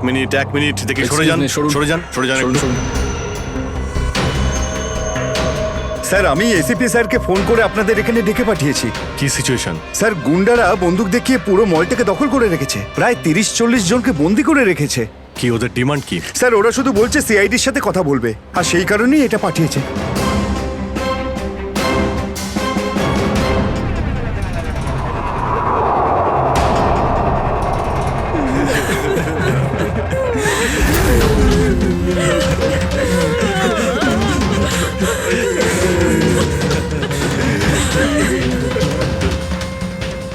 Minute দেখে সরে যান একটু। স্যার আমি এসিপি স্যারকে ফোন করে আপনাদের এখানে ডেকে পাঠিয়েছি। কি সিচুয়েশন? স্যার গুন্ডারা বন্দুক দেখিয়ে পুরো মলটাকে দখল করে রেখেছে, প্রায় 30-40 জনকে বন্দি করে রেখেছে। কি ওদের ডিমান্ড কি? স্যার ওরা শুধু বলছে সিআইডির সাথে কথা বলবে, আর সেই কারণেই এটা পাঠিয়েছে।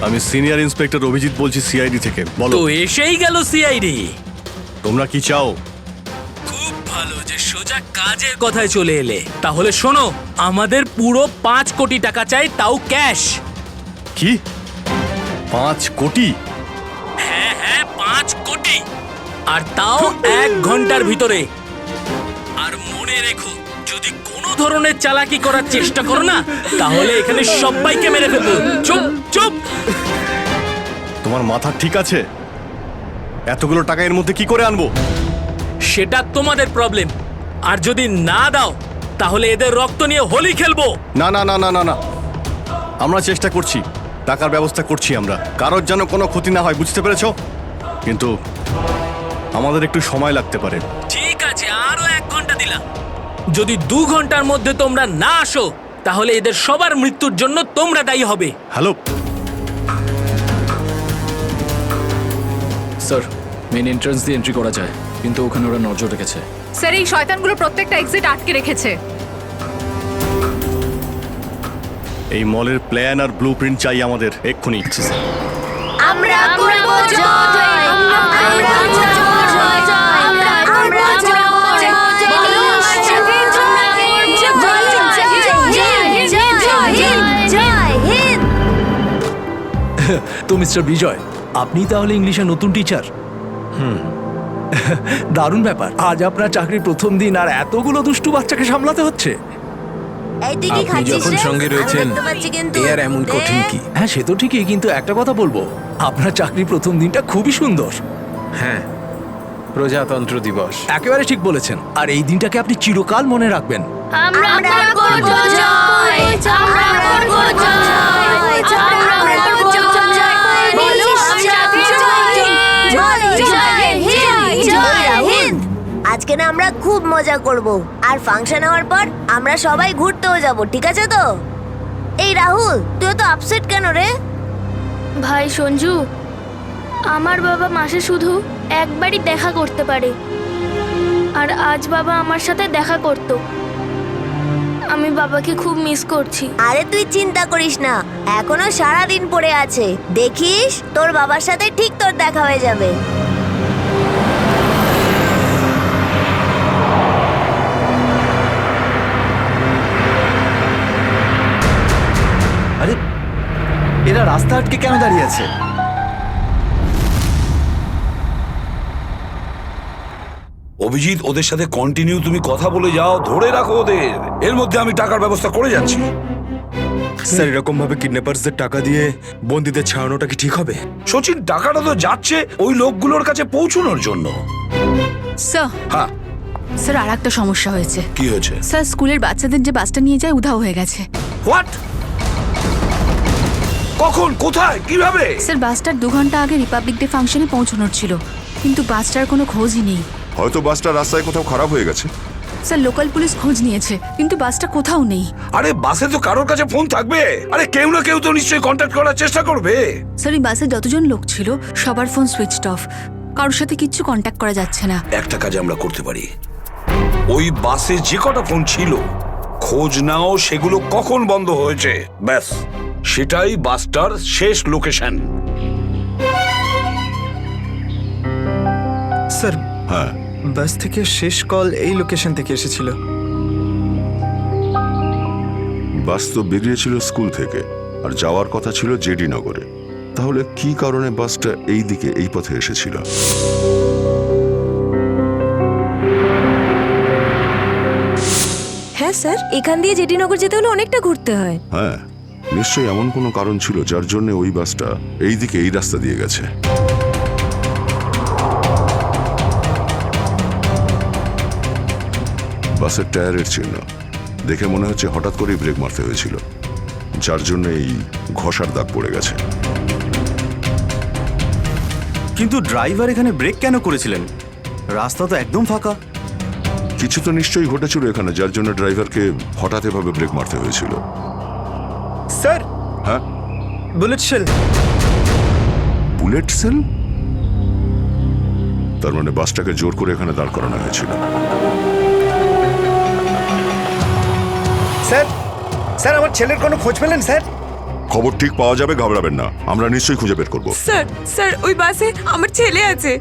আমি সিনিয়র ইন্সপেক্টর অভিজিৎ বলছি সিআইডি থেকে। বলো। তো এসেই গেল সিআইডি। তোমরা কি চাও? খুব ভালো যে সোজা কাজের কথায় চলে এলে। তাহলে শোনো, আমাদের পুরো 5 কোটি টাকা চাই, তাও ক্যাশ। কি 5 কোটি? হ্যাঁ 5 কোটি, আর তাও 1 ঘন্টার ভিতরে। আর মনে রেখো, যদি কোনো ধরনের চালাকি করার চেষ্টা করো না, তাহলে এখানে সবাইকে মেরে ফেলবো। চুপ চুপ। তোমার মাথা ঠিক আছে? এতগুলো টাকা এর মধ্যে কি করে আনবো? সেটা তোমাদের প্রবলেম। আর যদি না দাও, তাহলে এদের রক্ত নিয়ে হোলি খেলবো। না না না না না না, আমরা চেষ্টা করছি, টাকার ব্যবস্থা করছি আমরা। কারোর যেন কোনো ক্ষতি না হয়, বুঝতে পেরেছো? কিন্তু আমাদের একটু সময় লাগতে পারে। ঠিক আছে, আরো 1 ঘন্টা দিলাম। যদি 2 ঘন্টার মধ্যে তোমরা না আসো, তাহলে এদের সবার মৃত্যুর জন্য তোমরা দায়ী হবে। হ্যালো স্যার, মেন এন্ট্রান্স দিয়ে এন্ট্রি করা যায়, কিন্তু ওখানে ওরা নজর রেখেছে। স্যার এই শয়তানগুলো প্রত্যেকটা এক্সিট আটকে রেখেছে। এই মলের প্ল্যান আর ব্লুপ্রিন্ট চাই আমাদের এক্ষুনি। আমরা করব জয়, আমরা করব জয়, আমরা করব জয়, জয় হিন্দ। তো মিস্টার বিজয়, আপনি তাহলে ইংলিশের নতুন টিচার? দারুণ ব্যাপার। আজ আপনার চাকরির প্রথম দিন আর এতগুলো দুষ্টু বাচ্চাকে সামলাতে হচ্ছে। এই তুই কি আপনি খাচ্ছিস যখন রে? সঙ্গে আমি রয়েছেন, দেখতে পাচ্ছি কিন্তু। এ আর এমন কঠিন কি? হ্যাঁ সে তো ঠিকই, কিন্তু একটা কথা বলবো, আপনার চাকরির প্রথম দিনটা খুবই সুন্দর। হ্যাঁ, প্রজাতন্ত্র দিবস। একেবারে ঠিক বলেছেন, আর এই দিনটাকে আপনি চিরকাল মনে রাখবেন। আমরা করব জয়, আমরা করব জয়, আমরা করব জয়, বলো সাথে জয়, জয় হিন্দ, জয় হিন্দ। আজকে না আমরা খুব মজা করব, আর ফাংশন হওয়ার পর আমরা সবাই ঘুরতেও যাব, ঠিক আছে তো? এই রাহুল, তুই তো আপসেট কেন রে? ভাই সঞ্জু, আমার বাবা মাসে শুধু একবারই দেখা করতে পারে, আর আজ বাবা আমার সাথে দেখা করত। আমি বাবাকে খুব মিস করছি। আরে তুই চিন্তা করিস না, এখনো সারা দিন পড়ে আছে, দেখিস তোর বাবার সাথে ঠিক তোর দেখা হয়ে যাবে। আরে এরা রাস্তা আটকে কেন দাঁড়িয়ে আছে? অভিজিৎ, ওদের সাথে কন্টিনিউ তুমি কথা বলে যাও, ধরে রাখো ওদের। এর মধ্যে আমি টাকার ব্যবস্থা করে যাচ্ছি। স্যার, এরকম ভাবে কিডন্যাপারসদের টাকা দিয়ে বন্দীদের ছাড়ানোটা কি ঠিক হবে? সচিন, টাকাটা তো যাচ্ছে ওই লোকগুলোর কাছে পৌঁছানোর জন্য। স্যার, হ্যাঁ, স্যার আর একটা সমস্যা হয়েছে। কি হয়েছে? স্যার স্কুলের বাচ্চাদের যে বাসটা নিয়ে যায় উধাও হয়ে গেছে। হোয়াট? কখন, কোথায়, কিভাবে? স্যার বাসটার 2 ঘন্টা আগে রিপাবলিক ডে ফাংশনে পৌঁছানোর ছিল, কিন্তু বাসটার কোনো খোঁজই নেই। হয়তো বাসটা রাস্তায় কোথাও খারাপ হয়ে গেছে। স্যার লোকাল পুলিশ খোঁজ নিয়েছে, কিন্তু বাসটা কোথাও নেই। আরে বাসে তো কারোর কাছে ফোন থাকবে। আরে কেউ না কেউ তো নিশ্চয়ই কন্ট্যাক্ট করার চেষ্টা করবে। স্যার এই বাসে যতজন লোক ছিল সবার ফোন সুইচড অফ, কারোর সাথে কিচ্ছু কন্ট্যাক্ট করা যাচ্ছে না। একটা কাজ আমরা করতে পারি, ওই বাসে যে কটা ফোন ছিল খোঁজ নাও সেগুলো কখন বন্ধ হয়েছে, ব্যাস সেটাই বাসটার শেষ লোকেশন। স্যার, হ্যাঁ, বাস থেকে শেষ কল এই লোকেশন থেকে এসেছিল। বাস তো বেরিয়েছিল স্কুল থেকে, আর যাওয়ার কথা ছিল জেডি নগরে। তাহলে কি কারণে বাসটা এই দিকে, এই পথে এসেছিল? হ্যাঁ স্যার, এখান দিয়ে জেডি নগর যেতে হলে অনেকটা ঘুরতে হয়। হ্যাঁ, নিশ্চয়ই এমন কোনো কারণ ছিল যার জন্য ওই বাসটা এই দিকে, এই রাস্তা দিয়ে গেছে। বাসের টায়ারের চিহ্ন দেখে মনে হচ্ছে হঠাৎ করেই ব্রেক মারতে হয়েছিল, যার জন্য এই ঘষার দাগ পড়ে গেছে। কিন্তু ড্রাইভার এখানে ব্রেক কেন করেছিলেন? রাস্তা তো একদম ফাঁকা। কিছু তো নিশ্চয়ই ঘটেছিল এখানে, যার জন্য ড্রাইভারকে হঠাৎ এভাবে ব্রেক মারতে হয়েছিল। স্যার, হ্যাঁ, বুলেট শেল। Bullet sell? তার মানে বাসটাকে জোর করে এখানে দাঁড় করানো হয়েছিল। স্যার, স্যার আমার ছেলের কোনো খোঁজ পেলেন স্যার? খবর ঠিক পাওয়া যাবে, ঘাবড়াবেন না, আমরা নিশ্চয়ই খুঁজে বের করব। স্যার স্যার ওই বাসে আমার ছেলে আছে।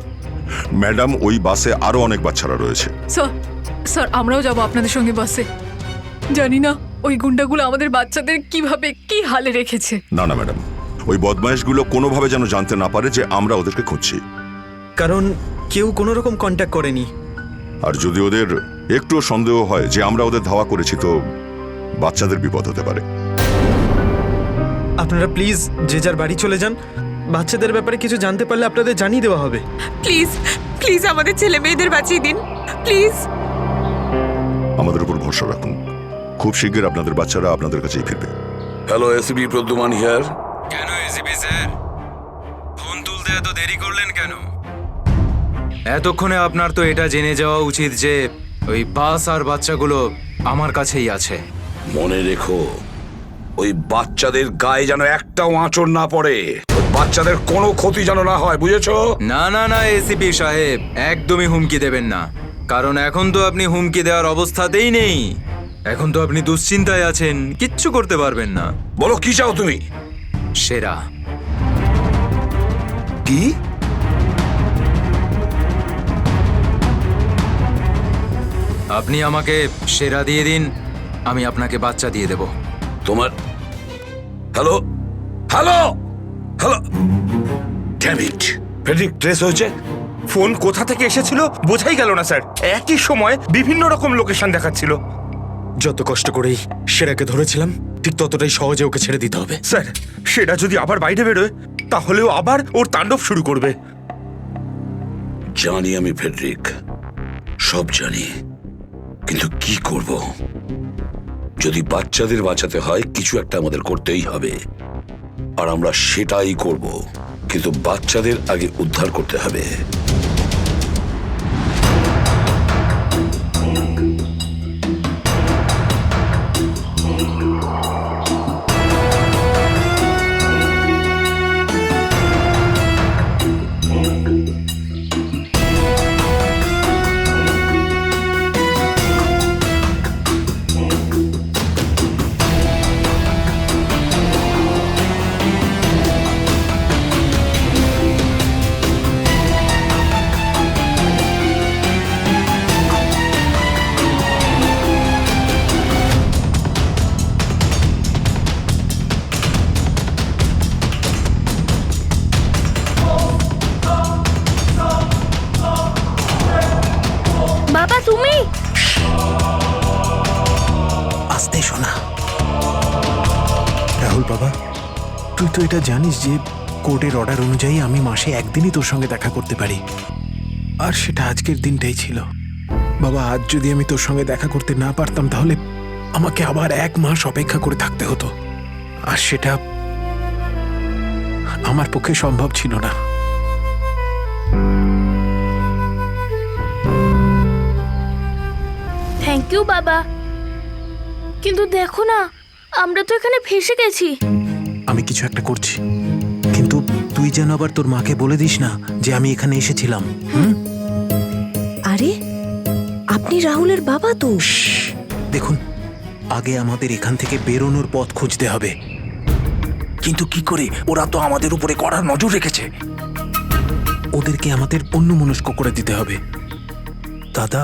ম্যাডাম, ওই বাসে আরো অনেক বাচ্চারা রয়েছে। স্যার স্যার আমরাও যাব আপনাদের সঙ্গে বাসে। জানি না ওই গুন্ডাগুলো আমাদের বাচ্চাদের কিভাবে কি হালে রেখেছে। না না ম্যাডাম, ওই বদমাইশগুলো কোনোভাবে যেন জানতে না পারে যে আমরা ওদেরকে খুঁজছি। কারণ কেউ কোনো রকম কন্ট্যাক্ট করেনি। আর যদি ওদের একটুও সন্দেহ হয় যে আমরা ওদের ধাওয়া করেছি, তো বাচ্চাদের বিপদ হতে পারে। আপনারা প্লিজ যে যার বাড়ি চলে যান। বাচ্চাদের ব্যাপারে কিছু জানতে পারলে আপনাদের জানিয়ে দেওয়া হবে। প্লিজ প্লিজ আমাদের ছেলে মেয়েদের বাঁচিয়ে দিন প্লিজ। আমাদের উপর ভরসা রাখুন, খুব শীঘ্র আপনাদের বাচ্চারা আপনাদের কাছেই ফিরবে। Hello, ACP Pradyuman here. কেন এসিপি স্যার, ফোন তুলতে এত দেরি করলেন কেন? এতক্ষণে আপনার তো এটা জেনে যাওয়া উচিত যে ওই বাস আর বাচ্চাগুলো আমার কাছেই আছে। মনে রেখো, ওই বাচ্চাদের গায়ে যেন একটাও আঁচড় না পড়ে, ওই বাচ্চাদের কোনো ক্ষতি যেন না হয়, বুঝেছো? না না না এসিপি সাহেব, একদমই হুমকি দেবেন না, কারণ এখন তো আপনি হুমকি দেওয়ার অবস্থাতেই নেই। এখন তো আপনি দুশ্চিন্তায় আছেন, কিচ্ছু করতে পারবেন না। বলো কি চাও তুমি? সেরা। কি? আপনি আমাকে সেরা দিয়ে দিন, আমি আপনাকে বাচ্চা দিয়ে দেব। তোমার hello hello hello, damn it, Friedrich trace হয়েছে? ফোন কোথা থেকে এসেছিল বোঝাই গেল না স্যার। একই সময় বিভিন্ন রকম লোকেশন দেখাচ্ছিল। যত কষ্ট করেই সেরাকে ধরেছিলাম, ঠিক ততটাই সহজে ওকে ছেড়ে দিতে হবে। স্যার, সেটা যদি আবার বাইরে বেরোয় তাহলেও আবার ওর তাণ্ডব শুরু করবে। জানি আমি ফেডরিক, সব জানি, কিন্তু কি করব? যদি বাচ্চাদের বাঁচাতে হয়, কিছু একটা আমাদের করতেই হবে, আর আমরা সেটাই করব, কিন্তু বাচ্চাদের আগে উদ্ধার করতে হবে। বাবা তুমি? আস্তে শোনা। রাহুল বাবা, তুই তো এটা জানিস যে কোর্টের অর্ডার অনুযায়ী আমি মাসে একদিনই তোর সঙ্গে দেখা করতে পারি, আর সেটা আজকের দিনটাই ছিল। বাবা, আজ যদি আমি তোর সঙ্গে দেখা করতে না পারতাম তাহলে আমাকে আবার 1 মাস অপেক্ষা করে থাকতে হতো, আর সেটা আমার পক্ষে সম্ভব ছিল না। থ্যাংক ইউ বাবা, কিন্তু দেখো না, আমরা তো এখানে ফেসে গেছি। আমি কিছু একটা করছি, কিন্তু তুই যেন আবার তোর মাকে বলে দিস না যে আমি এখানে এসেছিলাম। আরে আপনি রাহুলের বাবা তো। দেখুন, আগে আমাদের এখান থেকে বেরোনোর পথ খুঁজতে হবে। কিন্তু কি করে? ওরা তো আমাদের উপরে কড়া নজর রেখেছে। ওদেরকে আমাদের অন্যমনস্ক করে দিতে হবে। দাদা,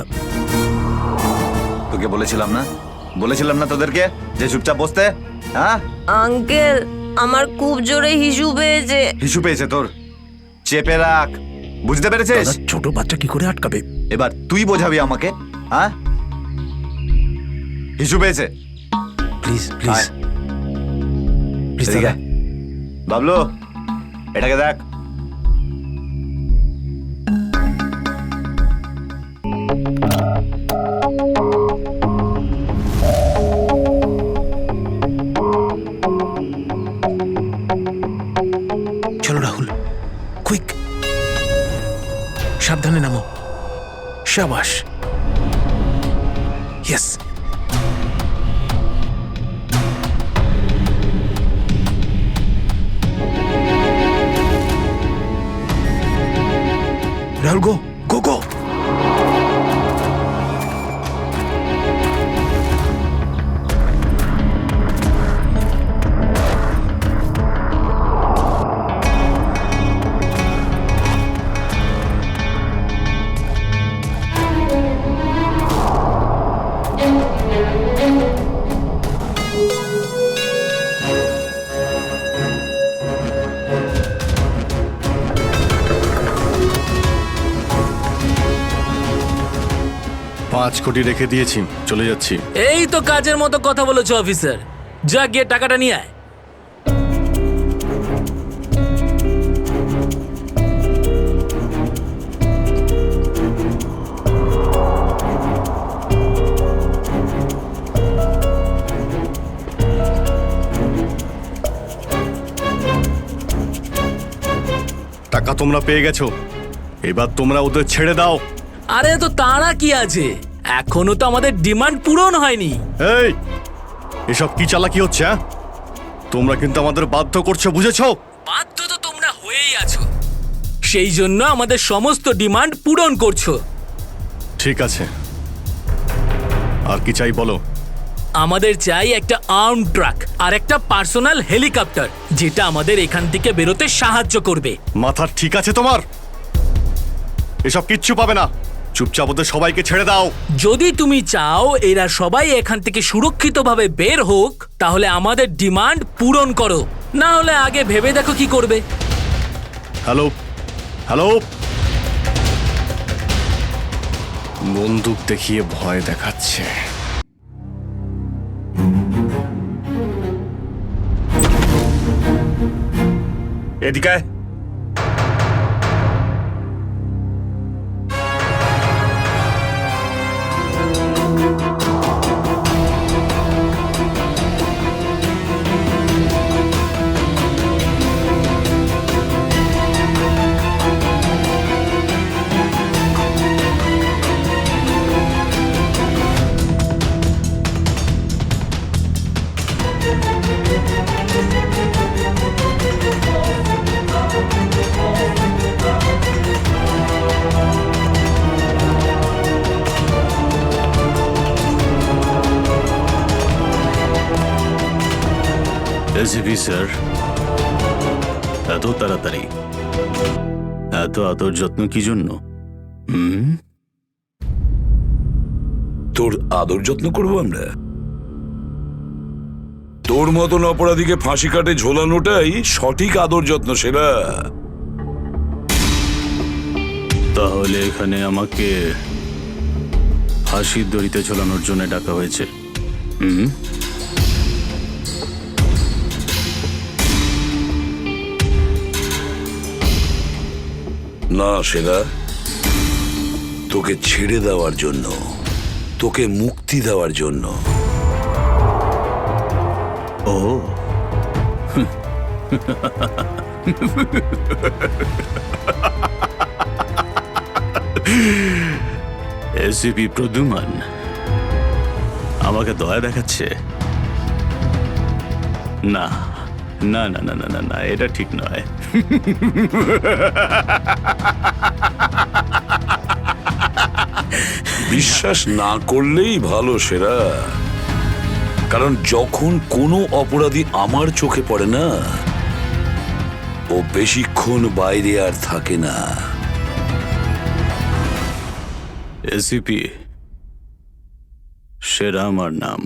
তোকে বলেছিলাম না তোদেরকে যে চুপচাপ বসতে? হ্যাঁ আঙ্কেল, আমার খুব জোরে হিসু পেয়েছে। হিসু পেয়েছে তোর? চেপে রাখ, বুঝতে পেরেছিস? ছোট বাচ্চা কি করে আটকাবে? এবার তুই বোঝাবি আমাকে। হ্যাঁ, হিসু পেয়েছে? প্লিজ প্লিজ প্লিজ দাদা। বাবলু, এটাকে দেখ। চলো রাহুল, কুইক, সাবধানে নামো। শাবাশ, ইয়েস। রাহুল, গো গো গো। পাঁচ কোটি রেখে দিয়েছি, চলে যাচ্ছি। এই তো কাজের মতো কথা বলেছো অফিসার, যা গিয়ে টাকাটা নিয়ে আয়। টাকা তোমরা পেয়ে গেছো, এবার তোমরা ওদের ছেড়ে দাও। আরে তো তারা কি আছে, এখনো তো আমাদের ডিমান্ড পূরণ হয়নি। এই, এসব কি চালাকি হচ্ছে? হ্যাঁ, তোমরা কিন্তু আমাদের বাধ্য করছো, বুঝেছো? বাধ্য তো তোমরা হয়েই আছো, সেই জন্য আমাদের সমস্ত ডিমান্ড পূরণ করছো। ঠিক আছে, আর কি চাই বলো? আমাদের চাই একটা আর্ম ট্রাক আর একটা পার্সোনাল হেলিকপ্টার, যেটা আমাদের এখান থেকে বেরোতে সাহায্য করবে। মাথা ঠিক আছে তোমার? এসব কিচ্ছু পাবে না, চুপচাপ ওদের সবাইকে ছেড়ে দাও। যদি তুমি চাও এরা সবাই এখান থেকে সুরক্ষিতভাবে বের হোক, তাহলে আমাদের ডিমান্ড পূরণ করো, না হলে আগে ভেবে দেখো কি করবে। হ্যালো হ্যালো, বন্দুক দেখিয়ে ভয় দেখাচ্ছে। এদিকে আয়। এসিপি স্যার, এত তাড়াতাড়ি, এত আদর যত্ন কি জন্য? তোর আদর যত্ন করবো আমরা? তোর মতন অপরাধীকে ফাঁসি কাটে ঝোলানোটাই সঠিক আদর যত্ন, সেরা। তাহলে এখানে আমাকে ফাঁসির দড়িতে ঝোলানোর জন্য ডাকা হয়েছে? না সেরা, তোকে ছেড়ে দেওয়ার জন্য, তোকে মুক্তি দেওয়ার জন্য। ও এসিপি প্রদ্যুমান আমাকে দয়া দেখাচ্ছে? না না না না না না না, এটা ঠিক নয়। বিশ্বাস না করলেই ভালো সেরা, কারণ যখন কোনো অপরাধী আমার চোখে পড়ে না, ও বেশিক্ষণ বাইরে আর থাকে না। এসিপি, সেরা আমার নাম,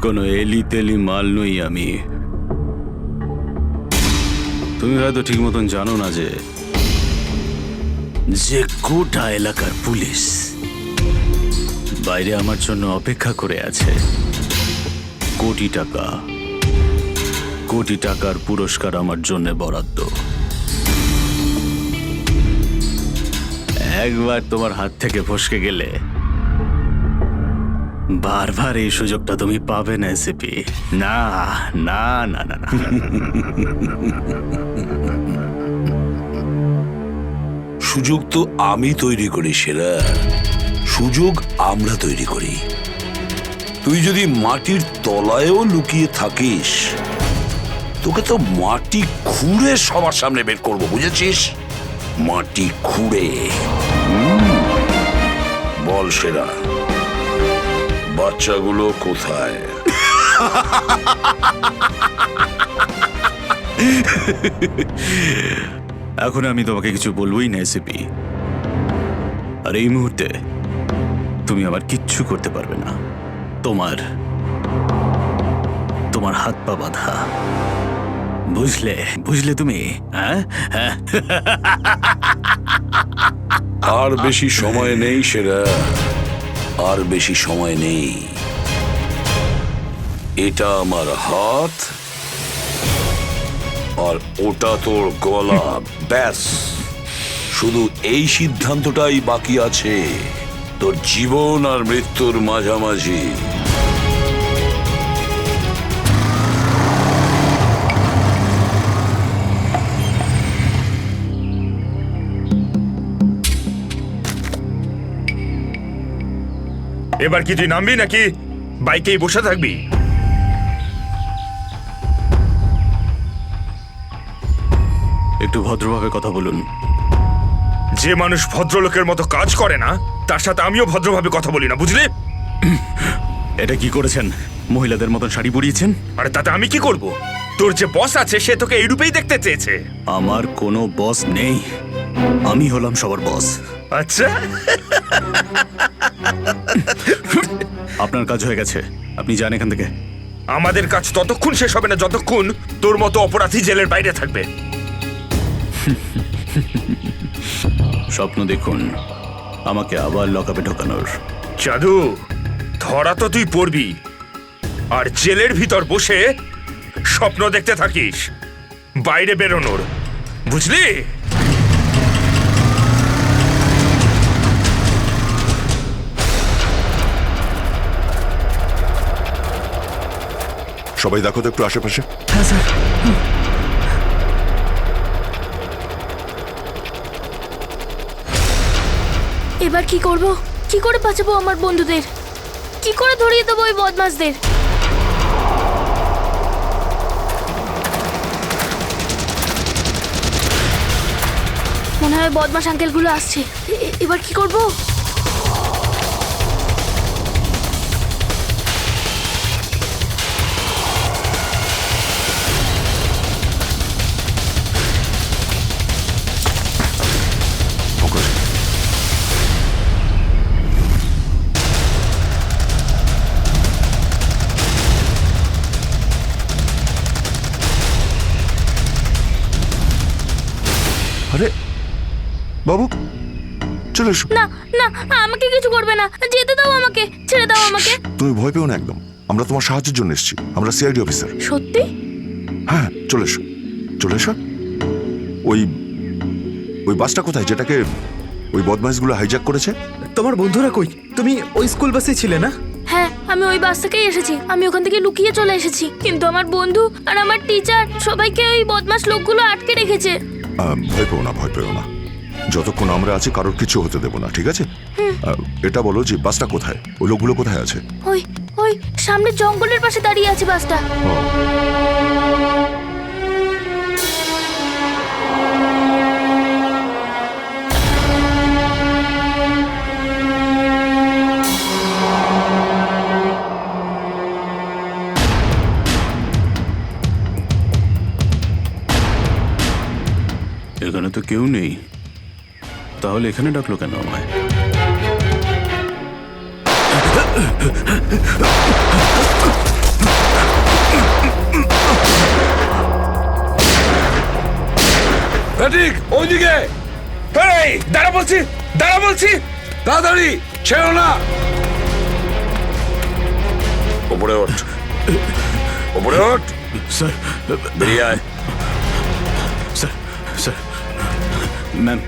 কোনো এলি তেলি মাল নই আমি। তুমি হয়তো ঠিক মতন জানো না যে গোটা এলাকার পুলিশ বাইরে আমার জন্য অপেক্ষা করে আছে। কোটি টাকার পুরস্কার আমার জন্য বরাদ্দ। একবার তোমার হাত থেকে ফসকে গেলে বারবার এই সুযোগটা তুমি পাবে না এসিপি। না না না না না। সুযোগ তো আমি তৈরি করি সেরা, সুযোগ আমরা তৈরি করি। তুই যদি মাটির তলায়ও লুকিয়ে থাকিস, তোকে তো মাটি খুঁড়ে সবার সামনে বের করবো, বুঝেছিস? মাটি খুঁড়ে। বল সেরা, বাচ্চাগুলো কোথায়? এখন আমি তোমাকে কিছু বলবোই না এসিপি। আর এই মুহূর্তে তুমি আমার কিচ্ছু করতে পারবে না। তোমার হাত পা বাঁধা। বুঝলে বুঝলে তুমি? হ্যাঁ হ্যাঁ। আর বেশি সময় নেই সেরা, আর বেশি সময় নেই। এটা আমার হাত আর ওটা তোর গলা, ব্যাস। শুধু এই সিদ্ধান্তটাই বাকি আছে, তোর জীবন আর মৃত্যুর মাঝামাঝি। এবার কি তুই নামবি নাকি বাইকেই বসে থাকবি? একটু ভদ্রভাবে কথা বলুন। যে মানুষ ভদ্রলোকের মতো কাজ করে না, তার সাথে আমিও ভদ্রভাবে কথা বলি না, বুঝলি? এটা কি করেছেন? মহিলাদের মতন শাড়ি পরিয়েছেন? আরে তাতে আমি কি করব? তোর যে বস আছে সে তোকে এই রূপেই দেখতে চেয়েছে। আমার কোনো বস নেই, আমি হলাম সবার বস। আচ্ছা, আপনার কাজ হয়ে গেছে, আপনি যান এখান থেকে। আমাদের কাজ ততক্ষণ শেষ হবে না যতক্ষণ তোর মতো অপরাধী জেলের বাইরে থাকবে। স্বপ্ন দেখুন আমাকে আবার লকআপে ঢোকানোর। জাদু, ধরা তো তুই পড়বি, আর জেলের ভিতর বসে স্বপ্ন দেখতে থাকিস বাইরে বেরোনোর, বুঝলি? সবাই দেখো তো একটু আশেপাশে। হ্যাঁ স্যার। এবার কি করব? কি করে বাঁচাবো আমার বন্ধুদের? কি করে ধরিয়ে দেবো ওই বদমাশদের? মনে হয় বদমাশ আঙ্কেলগুলো আসছে। এবার কি করব? আরে বাবু, চলে এসো। না না, আমাকে কিছু করবে না, যেতে দাও আমাকে, ছেড়ে দাও আমাকে। তুমি ভয় পেও না একদম, আমরা তোমার সাহায্যের জন্য এসেছি, আমরা সিআইডি অফিসার। সত্যি? হ্যাঁ, চলে এসো, চলে এসো। ওই ওই বাসটা কোথায় যেটাকে ওই বদমাইশগুলো হাইজ্যাক করেছে? তোমার বন্ধুরা কই? তুমি ওই স্কুল বাসে ছিলে না? হ্যাঁ, আমি ওই বাস থেকেই এসেছি। আমি ওখান থেকে লুকিয়ে চলে এসেছি, কিন্তু আমার বন্ধু আর আমার টিচার সবাইকে ওই বদমাশ লোকগুলো আটকে রেখেছে। ভয় পেও না, ভয় পেও না। যতক্ষণ আমরা আছি কারোর কিছু হতে দেবো না, ঠিক আছে? এটা বলো যে বাসটা কোথায়, ওই লোকগুলো কোথায় আছে? ওই ওই সামনে জঙ্গলের পাশে দাঁড়িয়ে আছে বাসটা। এখানে তো কেউ নেই, তাহলে এখানে ডাকলো কেন আমায়? ঠিক ওইদিকে। এই দাঁড়া বলছি, দাঁড়া বলছি, তাড়াতাড়ি ছেড়ো না। ওপরে ওঠ, ওপরে ওঠ। স্যার বেরিয়ে আয়। Sir sir ma'am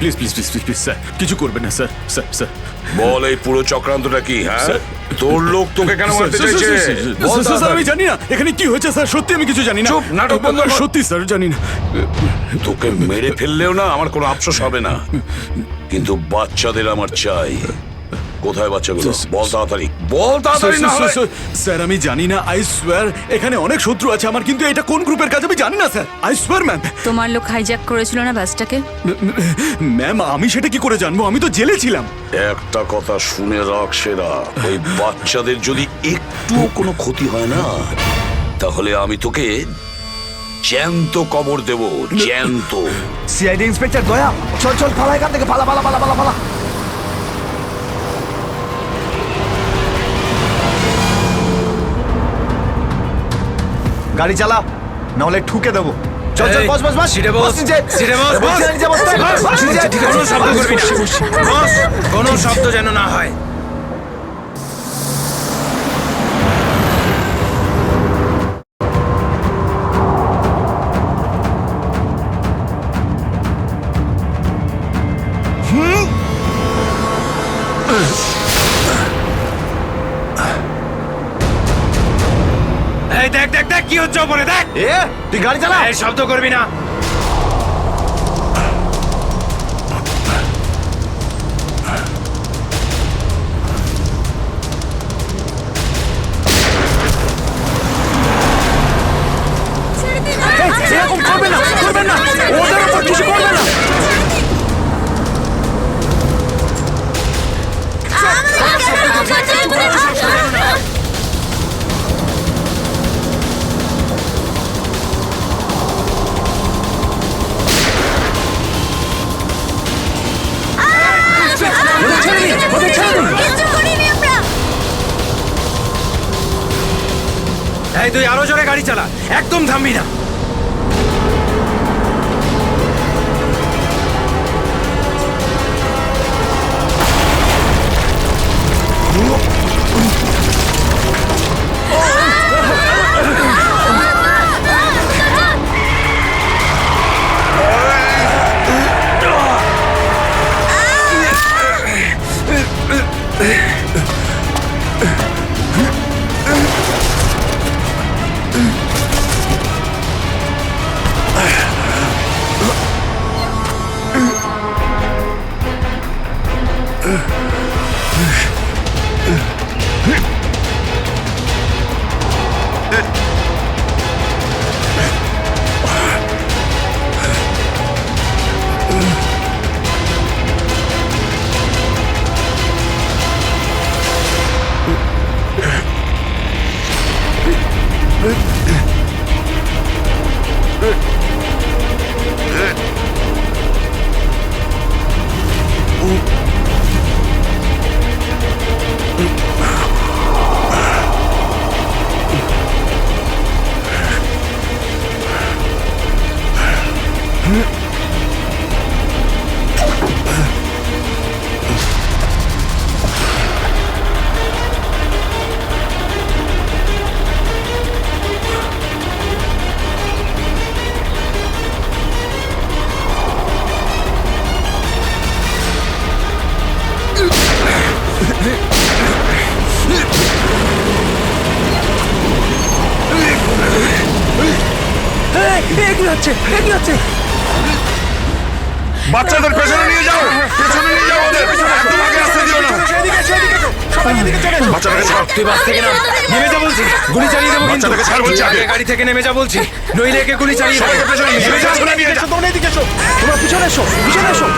please please please please please sir কিছু করবেন না স্যার স্যার স্যার বল এই পুরো চক্রান্তটা কি? হ্যাঁ, তোর লোক তোকে কেন মারতে চাইছে? বল স্যার আমি তাড়াতাড়ি। জানি না এখানে কি হয়েছে স্যার, সত্যি আমি কিছু জানি না। চুপ, নাটক বন্ধ কর। সত্যি স্যার জানি না। তোকে মেরে ফেললেও না আমার কোনো আফসোস হবে না, কিন্তু বাচ্চাদের আমার চাই। কোথায় বাচ্চাগুলো? বল তাড়াতাড়ি, বল তাড়াতাড়ি না হলে। স্যার আমি জানি না, আই সোয়ার এখানে অনেক শত্রু আছে আমার, কিন্তু এটা কোন গ্রুপের কাজ আমি জানি না স্যার, আই সোয়ার ম্যাম। তোমার লোক হাইজ্যাক করেছিল না বাসটাকে? ম্যাম আমি সেটা কি করে জানবো, আমি তো জেলে ছিলাম। একটা কথা শুনে রাখ সেরা, ওই বাচ্চাদের যদি একটুও কোনো ক্ষতি হয় না, তাহলে আমি তোকে জ্যান্ত কবর দেব, জ্যান্ত। সিআইডি ইন্সপেক্টর দয়া, চল চল পালা এখান থেকে, পালা পালা পালা পালা পালা। গাড়ি চালা, নাহলে ঠুকে দেবো। চল চল, বস বস বস, সিটে বস, নিচে। সিটে বস, বস, বস। নিচে বস, বস, নিচে। কোনো শব্দ করবি না। বস, কোনো শব্দ যেন না হয়। এই দেখ দেখ দেখ কি হচ্ছে ওপরে, দেখ। তুই গাড়ি চালা। এই শব্দ করবি না। এরকম করবে না, করবে না, ওদের উপর কিছু করবে না। এই তুই আরো জোরে গাড়ি চালা, একদম থামবি না। বাচ্চাদের পেছনে নিয়ে যাও, পেছনে নিয়ে যাও ওদের, একদম আগে আসতে দিও না। বাচ্চাটাকে ছাড়। তুই বাস থেকে নাম, নেমে যা বলছি, গুলি চালিয়ে দেবো কিন্তু। বাচ্চাটাকে ছাড় বলছি তুই আগে। আগে গাড়ি থেকে নেমে যা বলছি, নইলে একে গুলি চালিয়ে দেবো। সবাইকে পেছনে নিয়ে যাও, পেছনে নিয়ে যাও। তোমরা এদিকে এসো, তোমরা পিছনে এসো, পিছনে এসো।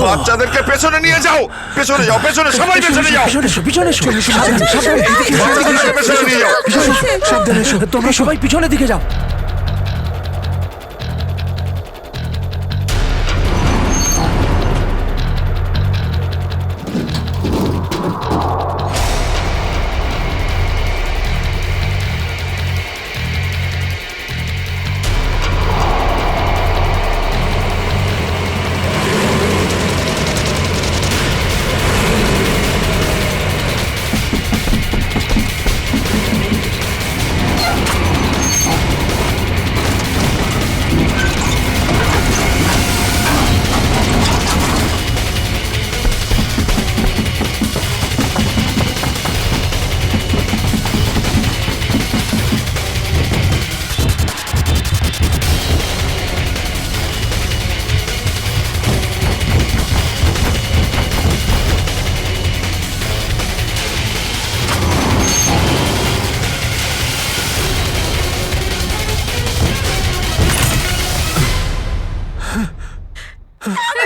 বাচ্চাদেরকে পেছনে নিয়ে যাও, পেছনে যাও, পেছনে সবাই পেছনে যাও, পিছনে এসো, বাচ্চাদেরকে পেছনে নিয়ে যাও। সাবধানে এসো, তোমরা সবাই পিছনের দিকে যাও।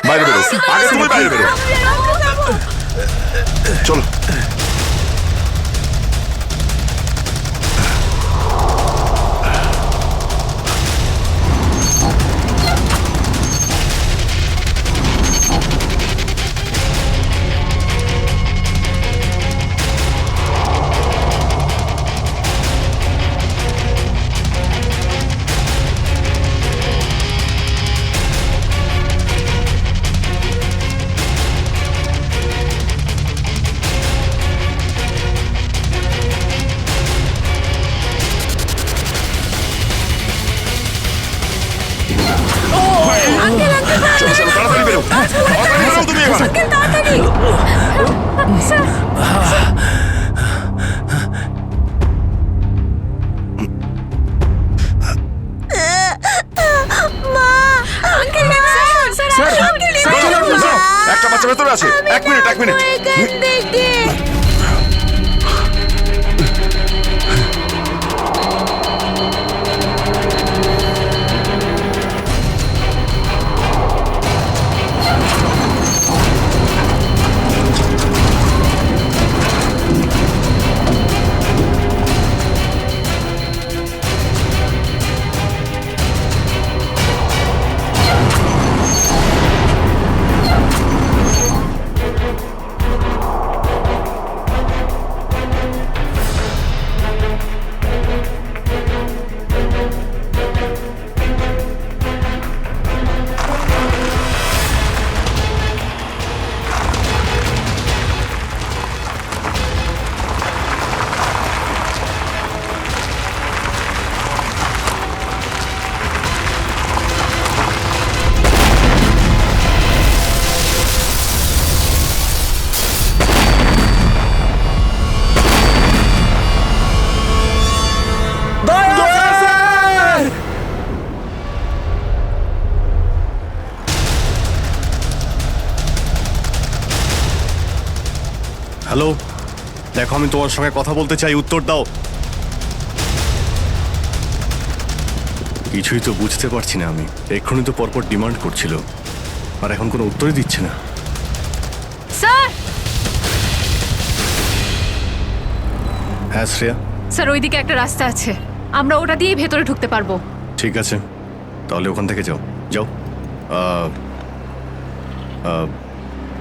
বাইরে বেরো, আগে তুমি বাইরে বেরো। চলো। চলো, চলো, তাড়াতাড়ি বেরো, তাড়াতাড়ি বেরো তুমি এবার। একটা বাচ্চা ভেতরে আছে, এক মিনিট, এক মিনিট। হ্যালো, দেখো আমি তোমার সঙ্গে কথা বলতে চাই, উত্তর দাও। কিছুই তো বুঝতে পারছি না আমি। এক্ষুনি তো পরপর ডিমান্ড করছিল, আর এখন কোনো উত্তরই দিচ্ছে না। স্যার, হ্যাঁ শ্রেয়া। স্যার ওইদিকে একটা রাস্তা আছে, আমরা ওটা দিয়েই ভেতরে ঢুকতে পারবো। ঠিক আছে, তাহলে ওখান থেকে যাও, যাও।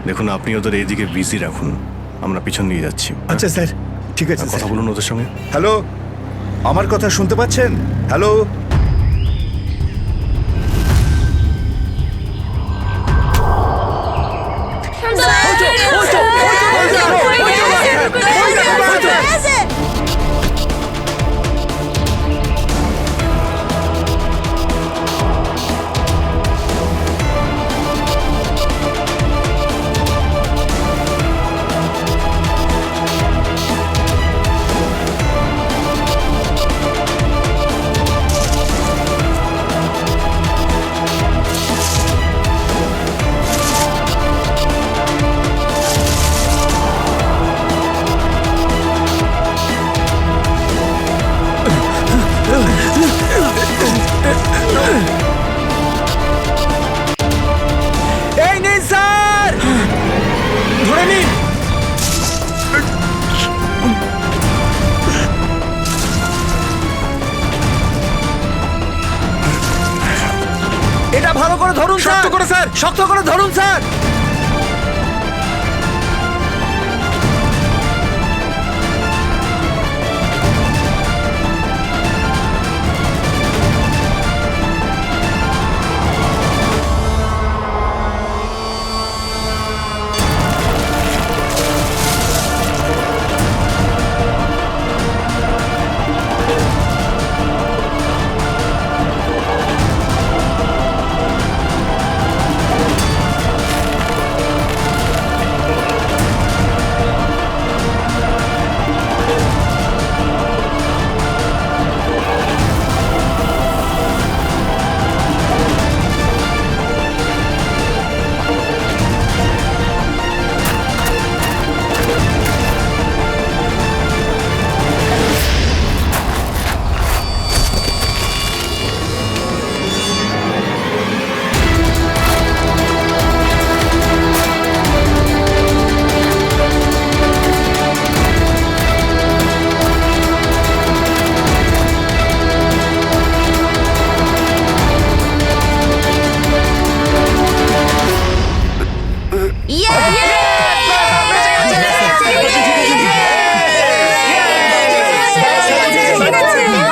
দেখুন, আপনি ওদের এইদিকে বিজি রাখুন, আমরা পিছন নিয়ে যাচ্ছি। আচ্ছা স্যার, ঠিক আছে। কথা বলুন ওদের সঙ্গে। হ্যালো, আমার কথা শুনতে পাচ্ছেন? হ্যালো, এটা ভালো করে ধরুন শক্ত করে, স্যার। শক্ত করে ধরুন স্যার।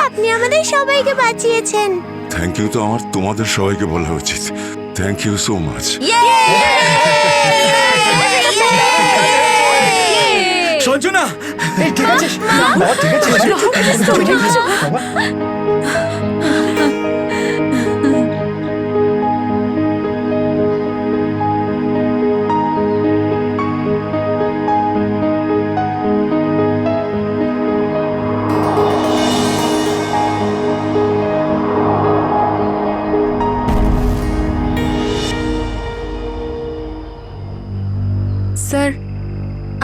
আপনি আমাদের সবাইকে বাঁচিয়েছেন। থ্যাংক ইউ তো আমার তোমাদের সবাইকে বলা উচিত। Thank you so much. Sanju না, ঠিক আছে বাবা, ঠিক আছে বাবা। স্যার,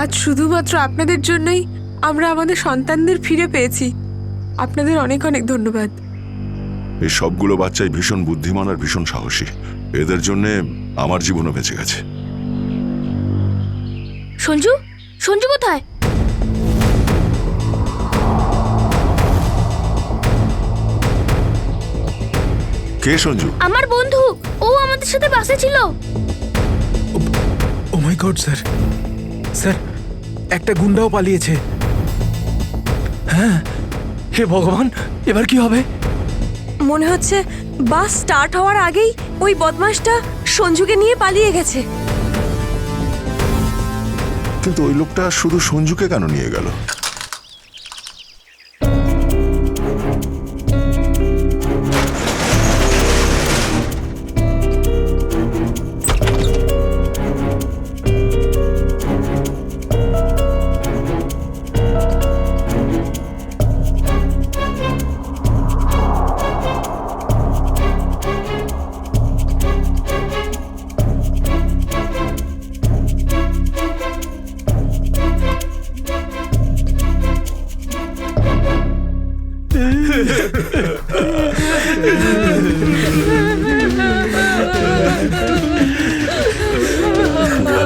আজ শুধুমাত্র আপনাদের জন্যই আমরা আমাদের সন্তানদের ফিরে পেয়েছি। আপনাদের অনেক অনেক ধন্যবাদ। এই সবগুলো বাচ্চাই ভীষণ বুদ্ধিমান আর ভীষণ সাহসী। এদের জন্য আমার জীবনও বেঁচে গেছে। সঞ্জু, সঞ্জু কোথায়? কে সঞ্জু? আমার বন্ধু, ও আমাদের সাথে বাসে ছিল। ও মাই গড স্যার, স্যার একটা গুন্ডাও পালিয়েছে। হ্যাঁ, হে ভগবান, এবার কি হবে? মনে হচ্ছে বাস স্টার্ট হওয়ার আগেই ওই বদমাশটা সঞ্জুকে নিয়ে পালিয়ে গেছে। কিন্তু ওই লোকটা শুধু সঞ্জুকে কেন নিয়ে গেল?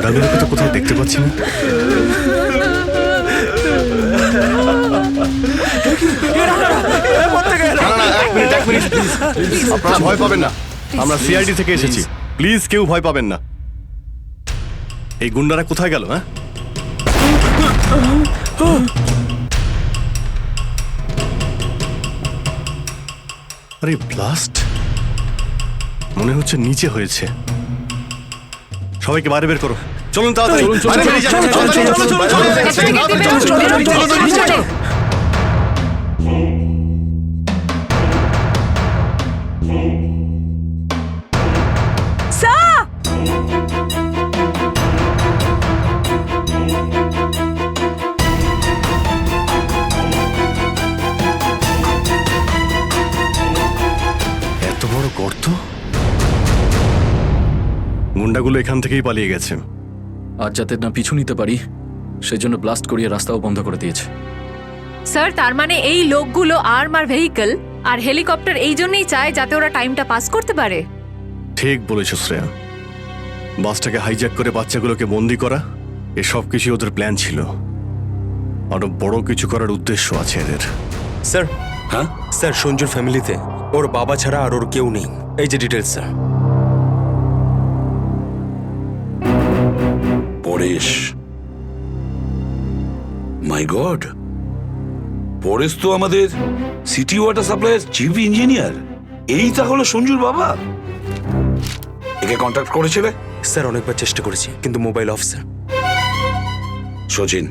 দাদুকে তো কোথাও দেখতে পাচ্ছি না। এক মিনিট প্লিজ, আপনারা ভয় পাবেন না। আমরা সিআইডি থেকে এসেছি, প্লিজ কেউ ভয় পাবেন না। এই গুন্ডারা কোথায় গেল? হ্যাঁ, আরে ব্লাস্ট মনে হচ্ছে নিচে হয়েছে। সবাইকে বাইরে বের করো, চলুন তাড়াতাড়ি। এত বড় গর্ত, গুন্ডাগুলো এখান থেকেই পালিয়ে গেছে। আজ যাতে না পিছু নিতে পারি সেই জন্য ব্লাস্ট করিয়ে রাস্তাও বন্ধ করে দিয়েছে। স্যার, তার মানে এই লোকগুলো আর্মার ভেহিকল আর হেলিকপ্টার এই জন্যই চায় যাতে ওরা টাইমটা পাস করতে পারে। ঠিক বলেছ শ্রেয়া, বাসটাকে হাইজ্যাক করে বাচ্চাগুলোকে বন্দি করা, এসব কিছু ওদের প্ল্যান ছিল। আরো বড় কিছু করার উদ্দেশ্য আছে এদের। স্যার, হ্যাঁ স্যার, সঞ্জুর ফ্যামিলিতে ওর বাবা ছাড়া আর ওর কেউ নেই। এই যে ডিটেলস স্যার। পরেশ। মাই গড, পরেশ তো আমাদের সিটি ওয়াটার সাপ্লাইয়ের চিফ ইঞ্জিনিয়ার। এই তাহলে সঞ্জুর বাবা। একে কন্ট্যাক্ট করেছিলে? স্যার অনেকবার চেষ্টা করেছি কিন্তু মোবাইল অফ স্যার। সচিন,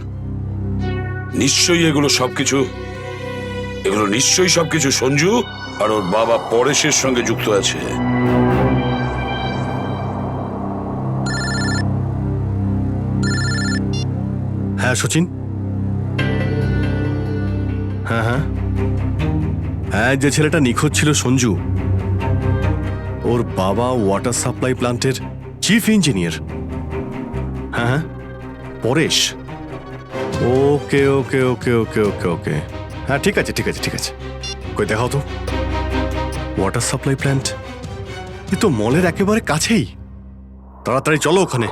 নিশ্চয়ই এগুলো সবকিছু সঞ্জু আর ওর বাবা পরেশের সঙ্গে যুক্ত আছে। হ্যাঁ সচিন, হ্যাঁ হ্যাঁ হ্যাঁ, যে ছেলেটা নিখোঁজ ছিল সঞ্জু, ওর বাবা ওয়াটার সাপ্লাই প্ল্যান্টের চিফ ইঞ্জিনিয়ার। হ্যাঁ হ্যাঁ, পরেশ। ওকে ওকে ওকে ওকে ওকে ওকে হ্যাঁ, ঠিক আছে ঠিক আছে ঠিক আছে। কই দেখাও তো ওয়াটার সাপ্লাই প্ল্যান্ট। এ তো মলের একেবারে কাছেই। তাড়াতাড়ি চলো ওখানে।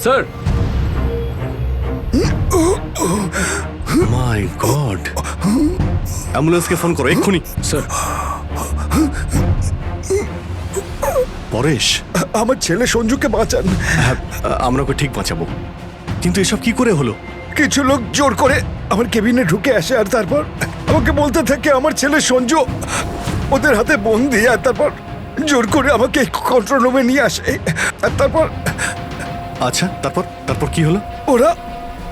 স্যার, মাই গড, অ্যাম্বুলেন্সকে ফোন করো এক্ষুনি। স্যার, পরেশ, আমার ছেলে সঞ্জুকে বাঁচান। হ্যাঁ, আমরা ওকে ঠিক বাঁচাবো, কিন্তু এসব কি করে হলো? কিছু লোক জোর করে আমার কেবিনে ঢুকে আসে আর তারপর আমাকে বলতে থাকে আমার ছেলে সঞ্জু ওদের হাতে বন্দি, আর তারপর জোর করে আমাকে কন্ট্রোল রুমে নিয়ে আসে। আর তারপর আচ্ছা, তারপর তারপর কি হলো? ওরা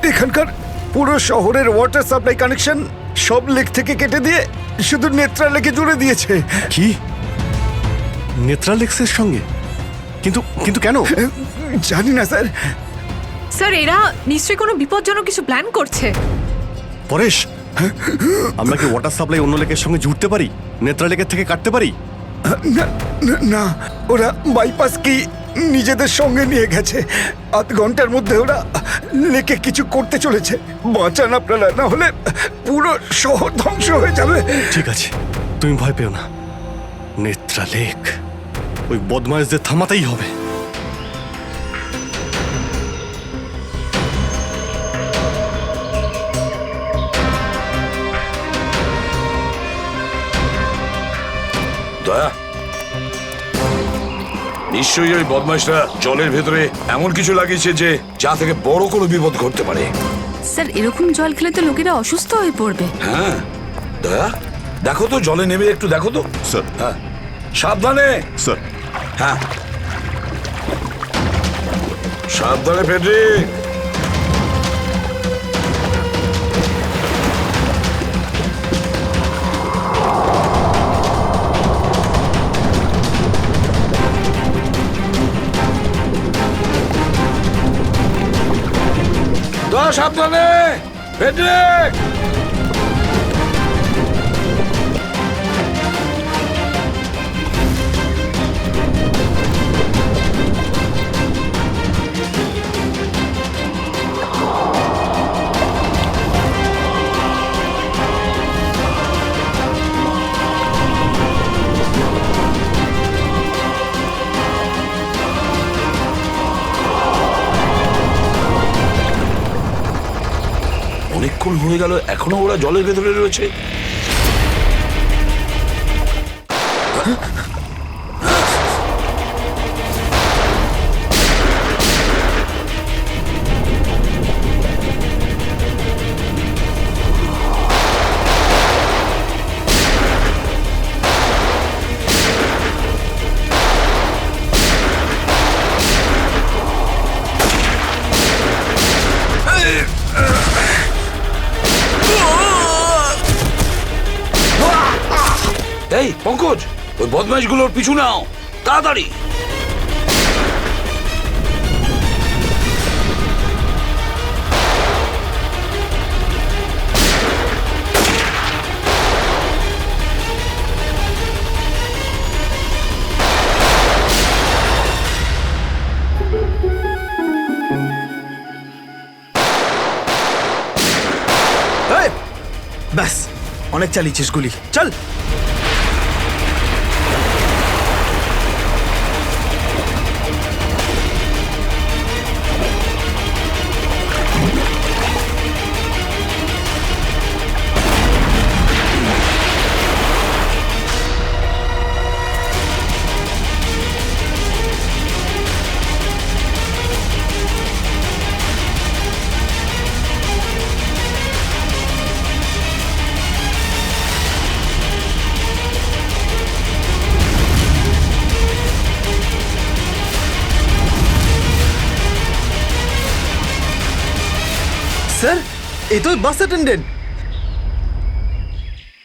এখানকার পুরো শহরের ওয়াটার সাপ্লাই কানেকশন সব লেক থেকে কেটে দিয়ে শুধু নেত্রা লেকে জুড়ে দিয়েছে। কি, নেত্রালেক্সের সঙ্গে? কিন্তু কিন্তু কেন? জানি না স্যার। স্যার, এরা নিশ্চয়ই কোনো বিপজ্জনক কিছু প্ল্যান করছে। পরেশ, আমরা কি ওয়াটার সাপ্লাই অন্য লেকের সঙ্গে জুড়তে পারি? নেত্রা লেকের থেকে কাটতে পারি? না না, ওরা বাইপাস কি নিজেদের সঙ্গে নিয়ে গেছে। আধ ঘন্টার মধ্যে ওরা লেকে কিছু করতে চলেছে। বাঁচান আপনারা, না হলে পুরো শহর ধ্বংস হয়ে যাবে। ঠিক আছে, তুমি ভয় পেও না। নেত্রা লেক, ওই বদমাইশদের থামাতেই হবে। দয়া, নিশ্চয়ই ওই বদমাইশরা জলের ভেতরে এমন কিছু লাগিয়েছে যে যা থেকে বড় কোনো বিপদ ঘটতে পারে। স্যার, এরকম জল খেলে তো লোকেরা অসুস্থ হয়ে পড়বে। হ্যাঁ দয়া, দেখো তো জলে নেমে একটু দেখো তো। স্যার। হ্যাঁ, সাবধানে। স্যার। হ্যাঁ, সাবধানে ফেডরিক। দয়া, সাবধানে ফেডরিক। অনেকক্ষণ হয়ে গেল, এখনো ওরা জলের ভেতরে রয়েছে। এই পঙ্কজ, ওই বদমাইশগুলোর পিছু নাও তাড়াতাড়ি। ব্যাস, অনেক চালিয়েছিস গুলি, চল। এই তো বাস অ্যাটেন্ডেন্ট।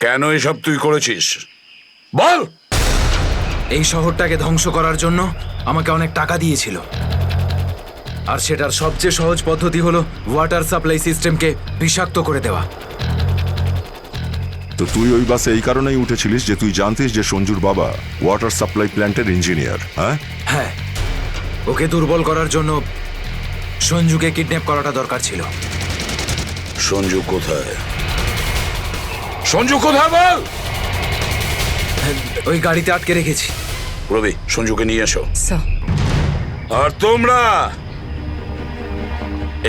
কেন এসব তুই করেছিস বল? এই শহরটাকে ধ্বংস করার জন্য আমাকে অনেক টাকা দিয়েছিল, আর সেটার সবচেয়ে সহজ পদ্ধতি হলো ওয়াটার সাপ্লাই সিস্টেমকে বিষাক্ত করে দেওয়া। তো তুই ওই বাসে এই কারণেই উঠেছিলিস যে তুই জানতিস যে সঞ্জুর বাবা ওয়াটার সাপ্লাই প্ল্যান্টের ইঞ্জিনিয়ার, হ্যাঁ? হ্যাঁ, ওকে দুর্বল করার জন্য সঞ্জুকে কিডন্যাপ করাটা দরকার ছিল। সঞ্জু কোথায়? সঞ্জু কোথায় বল? ওই গাড়িতে আটকে রেখেছি। রবি, সঞ্জুকে নিয়ে এসো। স্যার। আর তোমরা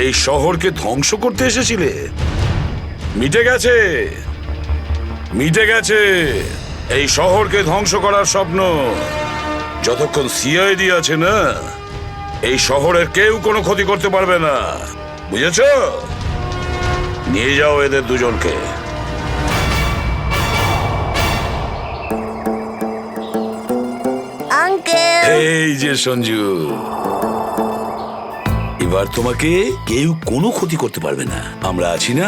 এই শহরকে ধ্বংস করতে এসেছিলে? মিটে গেছে, মিটে গেছে এই শহরকে ধ্বংস করার স্বপ্ন। যতক্ষণ সিআইডি আছে না, এই শহরের কেউ কোনো ক্ষতি করতে পারবে না, বুঝেছ? নিয়ে যাও এদের দুজনকে। আঙ্কেল, এই যে সঞ্জু, এবার তোমাকে কেউ কোনো ক্ষতি করতে পারবে না, আমরা আছি না?